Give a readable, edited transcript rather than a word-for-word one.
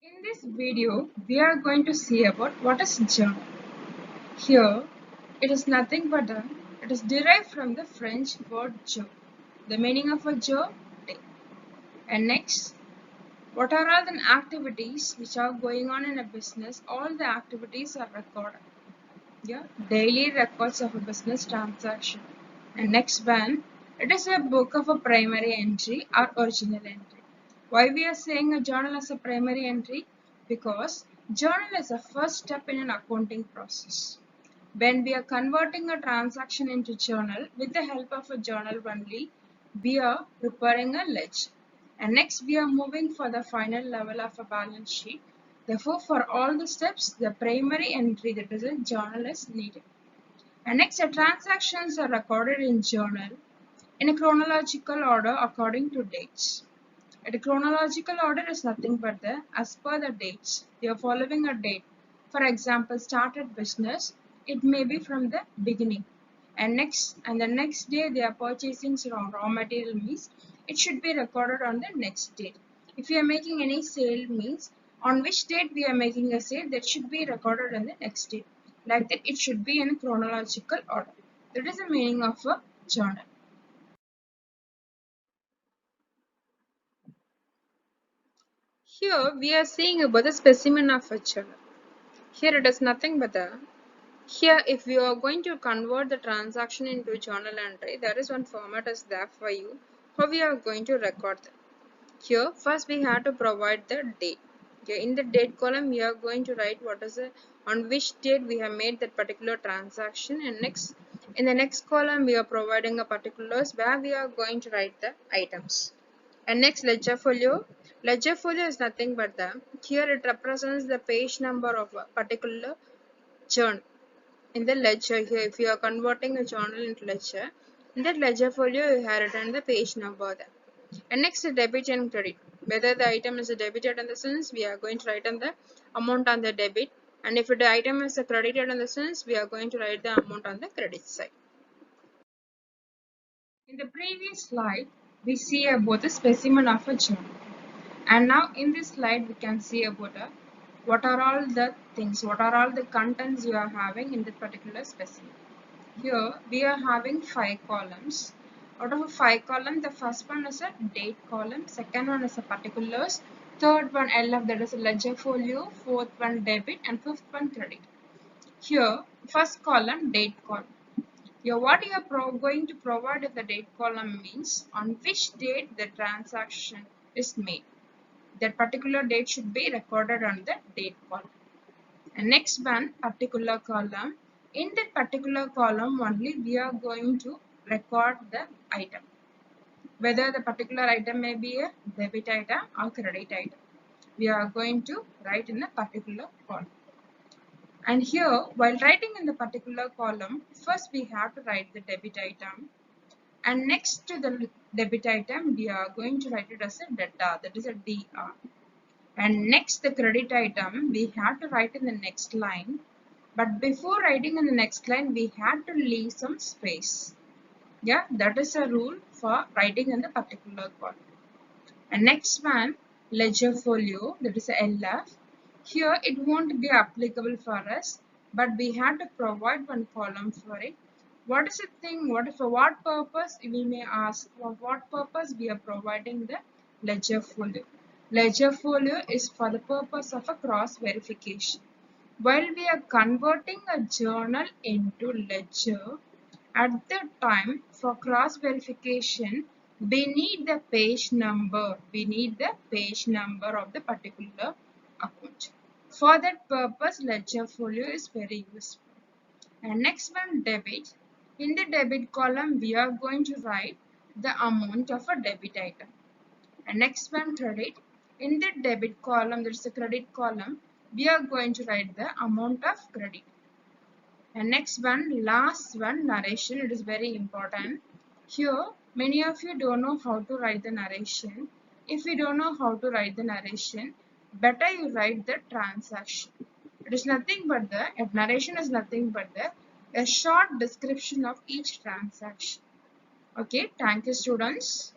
In this video, we are going to see about what is journal. Here, it is nothing but it is derived from the French word jour. The meaning of a jour, day. And next, what are all the activities which are going on in a business? All the activities are recorded. Yeah, daily records of a business transaction. And next one, it is a book of a primary entry or original entry. Why we are saying a journal as a primary entry? Because journal is the first step in an accounting process. When we are converting a transaction into journal with the help of a journal only, we are preparing a ledger. And next we are moving for the final level of a balance sheet. Therefore, for all the steps, the primary entry, that is a journal, is needed. And next, the transactions are recorded in journal in a chronological order according to dates. The chronological order is nothing but as per the dates. They are following a date. For example, started business, it may be from the beginning. And the next day they are purchasing some raw material means it should be recorded on the next date. If you are making any sale means on which date we are making a sale, that should be recorded on the next date. Like that, it should be in chronological order. That is the meaning of a journal. Here we are seeing about the specimen of a journal. Here it is nothing but here if you are going to convert the transaction into journal entry, there is one format is there for you. How we are going to record them. Here first we have to provide the date. Okay, in the date column we are going to write what is on which date we have made that particular transaction, and next in the next column we are providing a particulars where we are going to write the items. And next, ledger folio. Ledger folio is nothing but here it represents the page number of a particular journal. In the ledger here, if you are converting a journal into ledger, in that ledger folio you have written the page number there. And next, the debit and credit. Whether the item is debited in the sense, we are going to write on the amount on the debit, and if the item is credited in the sense, we are going to write the amount on the credit side. In the previous slide, we see about the specimen of a journal. And now in this slide, we can see about what are all the things, what are all the contents you are having in the particular specimen. Here, we are having 5 columns. Out of 5 columns, the first one is a date column, second one is a particulars, third one LF, that is a ledger folio, fourth one debit, and fifth one credit. Here, first column, date column. Here, what you are going to provide in the date column means on which date the transaction is made. That particular date should be recorded on the date column. And next one, particular column. In that particular column only we are going to record the item. Whether the particular item may be a debit item or credit item. We are going to write in a particular column. And here, while writing in the particular column, first we have to write the debit item. And next to the debit item, we are going to write it as a debtor, that is a DR. And next, the credit item, we have to write in the next line. But before writing in the next line, we have to leave some space. Yeah, that is a rule for writing in the particular column. And next one, ledger folio, that is a LF. Here it won't be applicable for us, but we have to provide one column for it. What is the thing? For what purpose? We may ask for what purpose we are providing the ledger folio. Ledger folio is for the purpose of a cross verification. While we are converting a journal into ledger, at the time for cross verification, we need the page number. We need the page number of the particular account. For that purpose, ledger folio is very useful. And next one, debit. In the debit column, we are going to write the amount of a debit item. And next one, credit. In the debit column, there is a credit column, we are going to write the amount of credit. And next one, last one, narration. It is very important. Here, many of you don't know how to write the narration. If you don't know how to write the narration, better you write the transaction. It is nothing but narration is nothing but a short description of each transaction. Okay, thank you students.